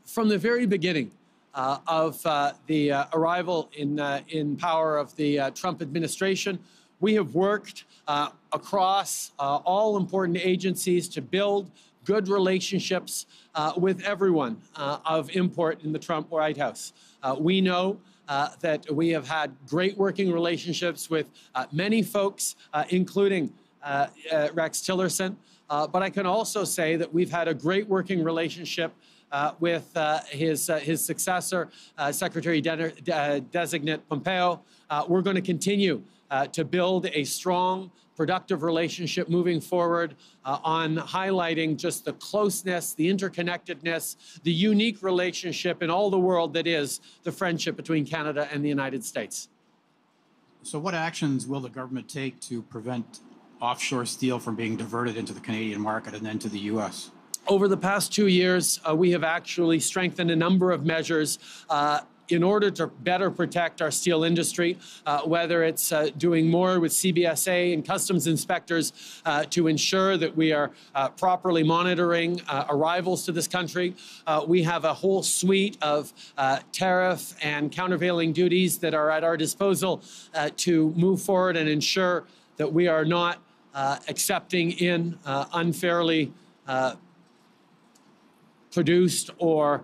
From the very beginning of the arrival in power of the Trump administration, we have worked across all important agencies to build good relationships with everyone of import in the Trump White House. We know that we have had great working relationships with many folks, including Rex Tillerson, but I can also say that we've had a great working relationship with his successor, Secretary-Designate Pompeo. We're going to continue to build a strong, productive relationship moving forward on highlighting just the closeness, the interconnectedness, the unique relationship in all the world that is the friendship between Canada and the United States. So what actions will the government take to prevent offshore steel from being diverted into the Canadian market and then to the U.S.? Over the past 2 years, we have actually strengthened a number of measures in order to better protect our steel industry, whether it's doing more with CBSA and customs inspectors to ensure that we are properly monitoring arrivals to this country. We have a whole suite of tariff and countervailing duties that are at our disposal to move forward and ensure that we are not accepting in unfairly produced or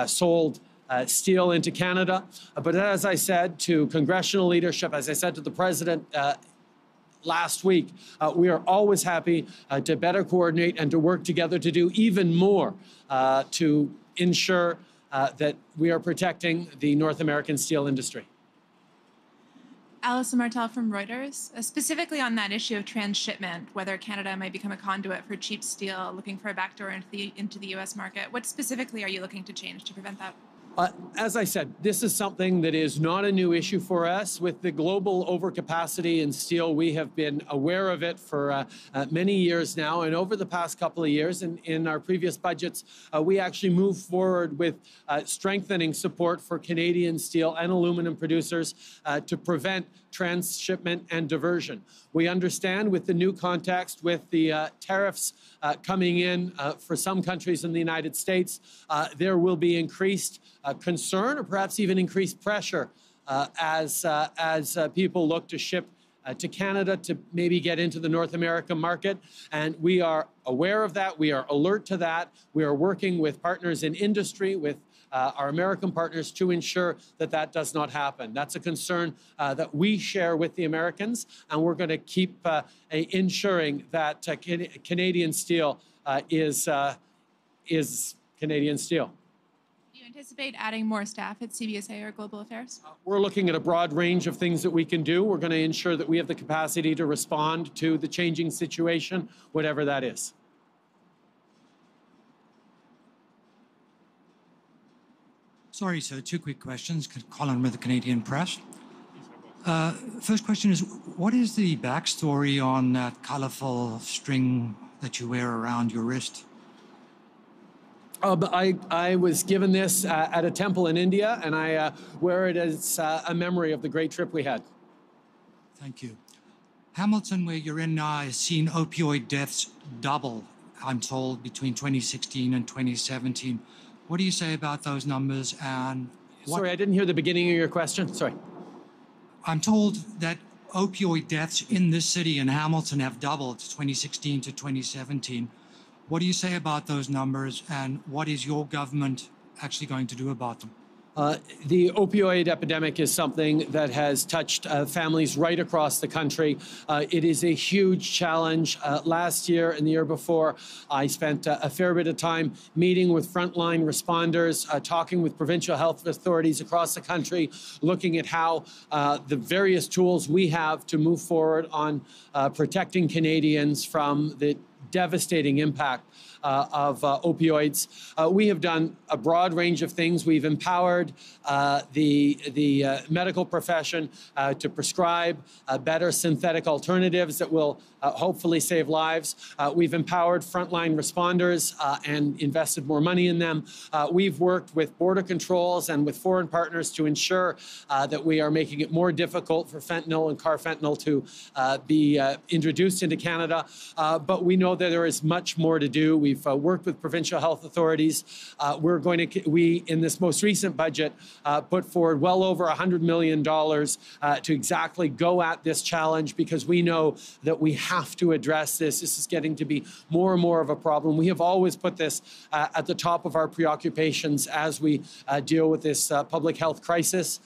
sold steel into Canada. But as I said to congressional leadership, as I said to the president last week, we are always happy to better coordinate and to work together to do even more to ensure that we are protecting the North American steel industry. Alison Martel from Reuters. Specifically on that issue of transshipment, whether Canada might become a conduit for cheap steel, looking for a backdoor into the U.S. market, what specifically are you looking to change to prevent that? As I said, this is something that is not a new issue for us. With the global overcapacity in steel, we have been aware of it for many years now. And over the past couple of years, in our previous budgets, we actually moved forward with strengthening support for Canadian steel and aluminum producers to prevent transshipment and diversion. We understand with the new context, with the tariffs coming in for some countries in the United States, there will be increased concern or perhaps even increased pressure as people look to ship to Canada to maybe get into the North American market. And we are aware of that. We are alert to that. We are working with partners in industry, with our American partners to ensure that that does not happen. That's a concern that we share with the Americans, and we're going to keep ensuring that Canadian steel is Canadian steel. Do you anticipate adding more staff at CBSA or Global Affairs? We're looking at a broad range of things that we can do. We're going to ensure that we have the capacity to respond to the changing situation, whatever that is. Sorry, sir, two quick questions. Colin with the Canadian Press. First question is, what is the backstory on that colourful string that you wear around your wrist? I was given this at a temple in India, and I wear it as a memory of the great trip we had. Thank you. Hamilton, where you're in now, has seen opioid deaths double, I'm told, between 2016 and 2017. What do you say about those numbers? And sorry, I didn't hear the beginning of your question. Sorry. I'm told that opioid deaths in this city in Hamilton have doubled 2016 to 2017. What do you say about those numbers, and what is your government actually going to do about them? The opioid epidemic is something that has touched families right across the country. It is a huge challenge. Last year and the year before, I spent a fair bit of time meeting with frontline responders, talking with provincial health authorities across the country, looking at how the various tools we have to move forward on protecting Canadians from the devastating impact of opioids. We have done a broad range of things. We've empowered the medical profession to prescribe better synthetic alternatives that will hopefully save lives. We've empowered frontline responders and invested more money in them. We've worked with border controls and with foreign partners to ensure that we are making it more difficult for fentanyl and carfentanil to be introduced into Canada. But we know that there is much more to do. We've worked with provincial health authorities. We, in this most recent budget, put forward well over $100 million to exactly go at this challenge, because we know that we have to address this. This is getting to be more and more of a problem. We have always put this at the top of our preoccupations as we deal with this public health crisis.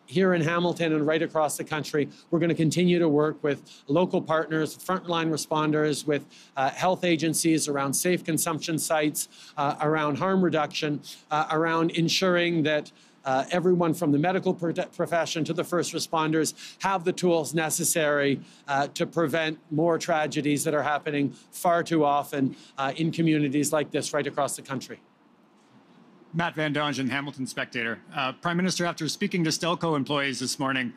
Here in Hamilton and right across the country, we're going to continue to work with local partners, frontline responders, with health agencies around safe consumption sites, around harm reduction, around ensuring that everyone from the medical profession to the first responders have the tools necessary to prevent more tragedies that are happening far too often in communities like this right across the country. Matt Van Dongen, Hamilton Spectator. Prime Minister, after speaking to Stelco employees this morning,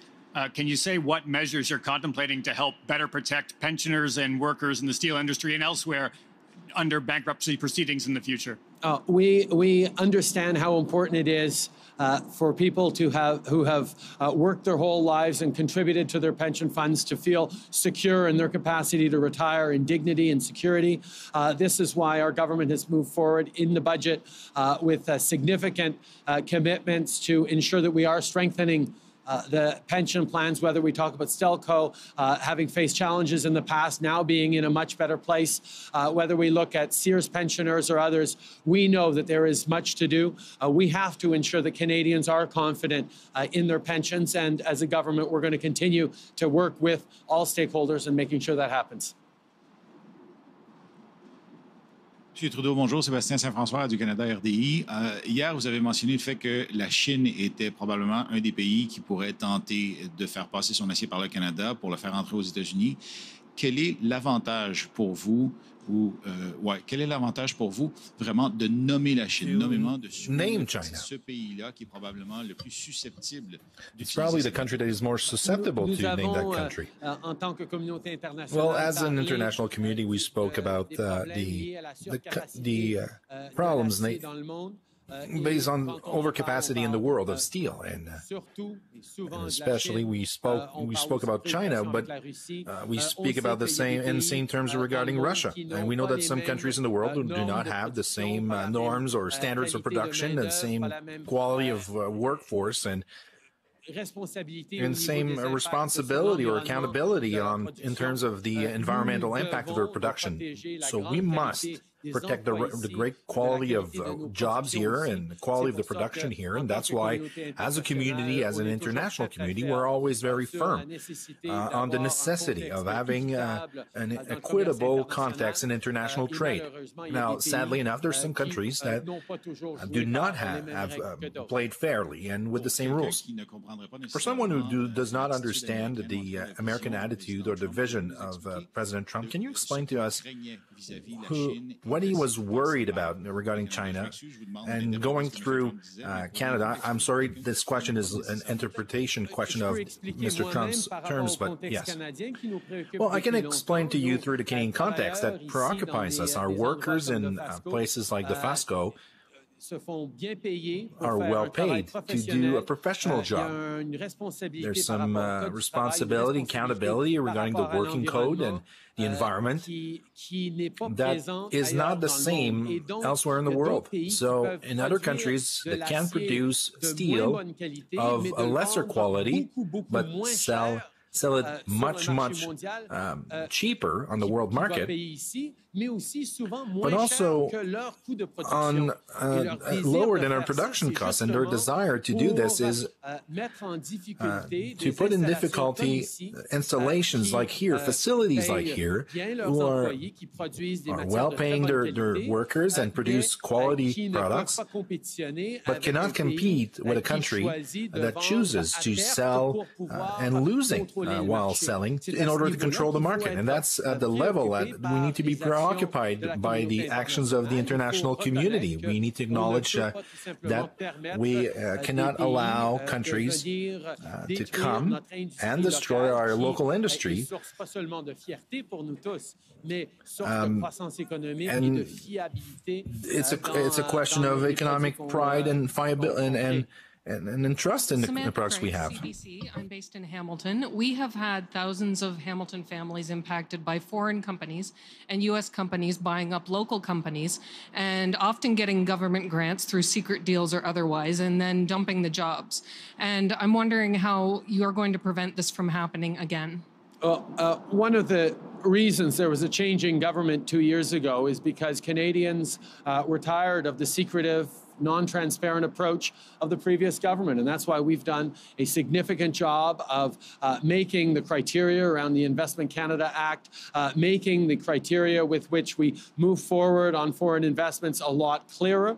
can you say what measures you're contemplating to help better protect pensioners and workers in the steel industry and elsewhere under bankruptcy proceedings in the future? We understand how important it is for people who have worked their whole lives and contributed to their pension funds to feel secure in their capacity to retire in dignity and security. This is why our government has moved forward in the budget with significant commitments to ensure that we are strengthening the pension plans, whether we talk about Stelco having faced challenges in the past, now being in a much better place, whether we look at Sears pensioners or others, we know that there is much to do. We have to ensure that Canadians are confident in their pensions, and as a government, we're going to continue to work with all stakeholders in making sure that happens. Monsieur Trudeau, bonjour. Sébastien Saint-François du Canada RDI. Hier, vous avez mentionné le fait que la Chine était probablement un des pays qui pourrait tenter de faire passer son acier par le Canada pour le faire entrer aux États-Unis. Quel est l'avantage pour vous, quel est l'avantage pour vous vraiment de nommer la Chine, nommément de name China? Ce pays-là qui est probablement le plus susceptible. It's probably the country that is more susceptible to name that country. Well, as an international community, we spoke about the problems based on overcapacity in the world of steel, and especially we spoke about China, but we speak about the same terms regarding Russia, and we know that some countries in the world do not have the same norms or standards of production and same quality of workforce and same responsibility or accountability in terms of the environmental impact of their production. So we must protect the great quality of jobs here and the quality of the production here. And that's why, as a community, as an international community, we're always very firm on the necessity of having an equitable context in international trade. Now, sadly enough, there's some countries that do not have played fairly and with the same rules. For someone who does not understand the American attitude or the vision of President Trump, can you explain to us what he was worried about regarding China and going through Canada? I'm sorry, this question is an interpretation question of Mr. Trump's terms, but yes. Well, I can explain to you through the Canadian context that preoccupies us. Our workers in places like Dofasco are well paid to do a professional job. There's some responsibility, accountability regarding the working code and the environment that is not the same elsewhere in the world. So in other countries that can produce steel of a lesser quality but sell it much cheaper on the world market, but also on lower than our production costs. And their desire to do this is to put in difficulty installations like here, facilities like here, who are well paying their workers and produce quality products, but cannot compete with a country that chooses to sell and losing while selling in order to control the market. And that's at the level that we need to be preoccupied by the actions of the international community. We need to acknowledge that we cannot allow countries to come and destroy our local industry. And it's a question of economic pride and and trust in the products we have. CBC. I'm based in Hamilton. We have had thousands of Hamilton families impacted by foreign companies and U.S. companies buying up local companies and often getting government grants through secret deals or otherwise and then dumping the jobs. And I'm wondering how you're going to prevent this from happening again. One of the reasons there was a change in government 2 years ago is because Canadians were tired of the secretive, non-transparent approach of the previous government. And that's why we've done a significant job of making the criteria around the Investment Canada Act, making the criteria with which we move forward on foreign investments a lot clearer,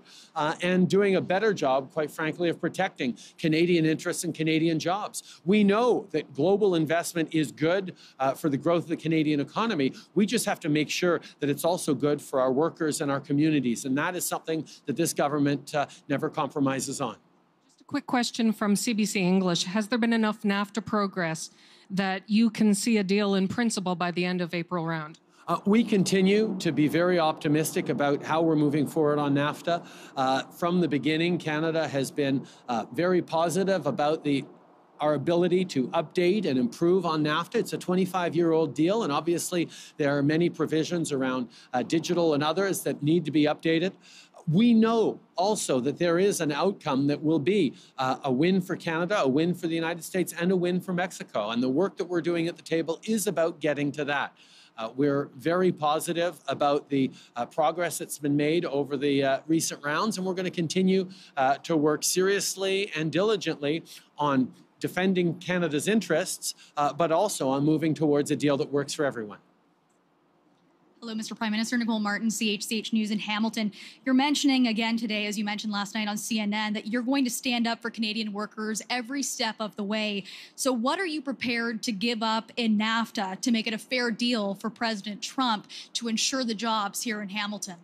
and doing a better job, quite frankly, of protecting Canadian interests and Canadian jobs. We know that global investment is good for the growth of the Canadian economy. We just have to make sure that it's also good for our workers and our communities. And that is something that this government never compromises on. Just a quick question from CBC English. Has there been enough NAFTA progress that you can see a deal in principle by the end of April round? We continue to be very optimistic about how we're moving forward on NAFTA. From the beginning, Canada has been very positive about our ability to update and improve on NAFTA. It's a 25-year-old deal, and obviously there are many provisions around digital and others that need to be updated. We know also that there is an outcome that will be a win for Canada, a win for the United States, and a win for Mexico. And the work that we're doing at the table is about getting to that. We're very positive about the progress that's been made over the recent rounds, and we're going to continue to work seriously and diligently on defending Canada's interests, but also on moving towards a deal that works for everyone. Hello, Mr. Prime Minister. Nicole Martin, CHCH News in Hamilton. You're mentioning again today, as you mentioned last night on CNN, that you're going to stand up for Canadian workers every step of the way. So what are you prepared to give up in NAFTA to make it a fair deal for President Trump to ensure the jobs here in Hamilton?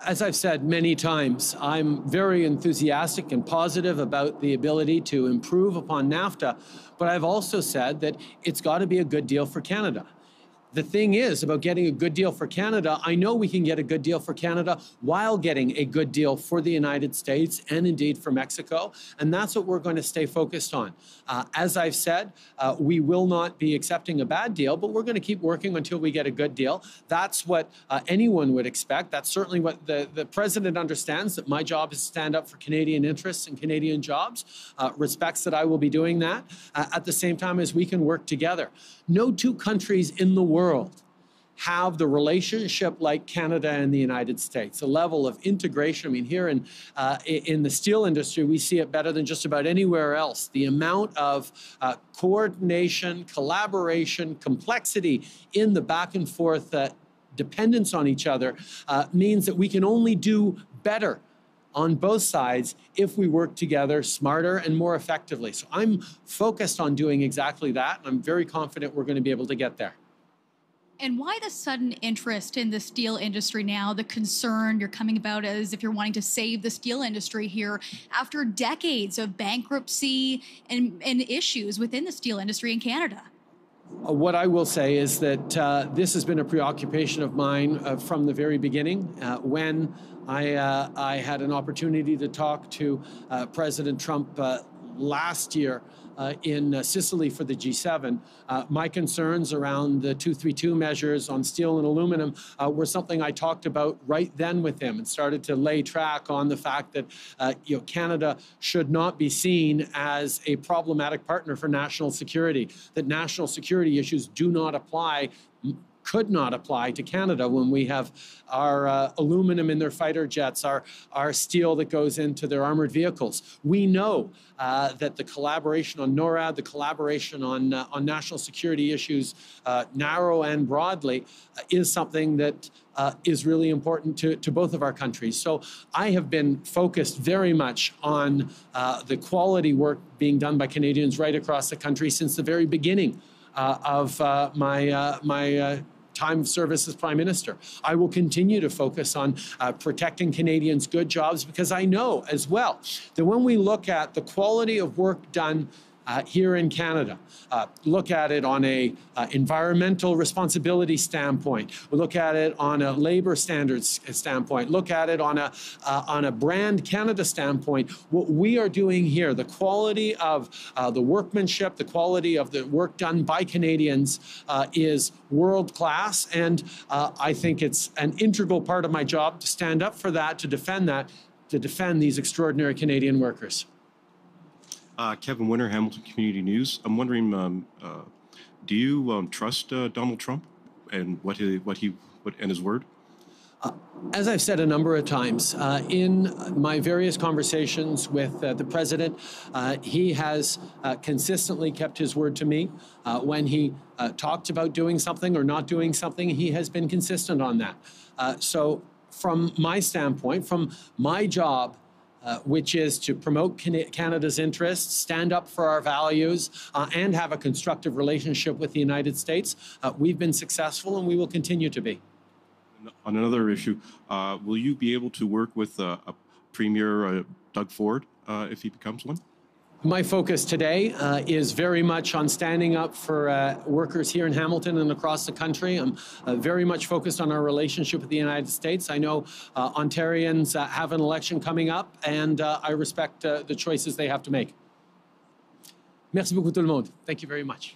As I've said many times, I'm very enthusiastic and positive about the ability to improve upon NAFTA, but I've also said that it's got to be a good deal for Canada. The thing is about getting a good deal for Canada, I know we can get a good deal for Canada while getting a good deal for the United States and indeed for Mexico. And that's what we're going to stay focused on. As I've said, we will not be accepting a bad deal, but we're going to keep working until we get a good deal. That's what anyone would expect. That's certainly what the president understands, that my job is to stand up for Canadian interests and Canadian jobs, respects that I will be doing that at the same time as we can work together. No two countries in the world have the relationship like Canada and the United States, a level of integration. I mean, here in the steel industry, we see it better than just about anywhere else. The amount of coordination, collaboration, complexity in the back and forth dependence on each other means that we can only do better on both sides if we work together smarter and more effectively. So I'm focused on doing exactly that, and I'm very confident we're going to be able to get there. And why the sudden interest in the steel industry now, the concern you're coming about as if you're wanting to save the steel industry here after decades of bankruptcy and issues within the steel industry in Canada? What I will say is that this has been a preoccupation of mine from the very beginning. When I had an opportunity to talk to President Trump last year in Sicily for the G7, my concerns around the 232 measures on steel and aluminum were something I talked about right then with him and started to lay track on the fact that Canada should not be seen as a problematic partner for national security, that national security issues do not apply, could not apply to Canada when we have our aluminum in their fighter jets, our steel that goes into their armored vehicles. We know that the collaboration on NORAD, the collaboration on national security issues, narrow and broadly, is something that is really important to both of our countries. So I have been focused very much on the quality work being done by Canadians right across the country since the very beginning of my time of service as Prime Minister. I will continue to focus on protecting Canadians' good jobs because I know as well that when we look at the quality of work done here in Canada. Look at it on a environmental responsibility standpoint. We look at it on a labor standards standpoint. Look at it on a brand Canada standpoint. What we are doing here, the quality of the workmanship, the quality of the work done by Canadians is world class, and I think it's an integral part of my job to stand up for that, to defend these extraordinary Canadian workers. Kevin Winter, Hamilton Community News. I'm wondering, do you trust Donald Trump and what and his word? As I've said a number of times, in my various conversations with the president, he has consistently kept his word to me. When he talked about doing something or not doing something, he has been consistent on that. So from my standpoint, from my job, which is to promote Canada's interests, stand up for our values, and have a constructive relationship with the United States, we've been successful and we will continue to be. On another issue, will you be able to work with Premier Doug Ford if he becomes one? My focus today is very much on standing up for workers here in Hamilton and across the country. I'm very much focused on our relationship with the United States. I know Ontarians have an election coming up, and I respect the choices they have to make. Merci beaucoup tout le monde. Thank you very much.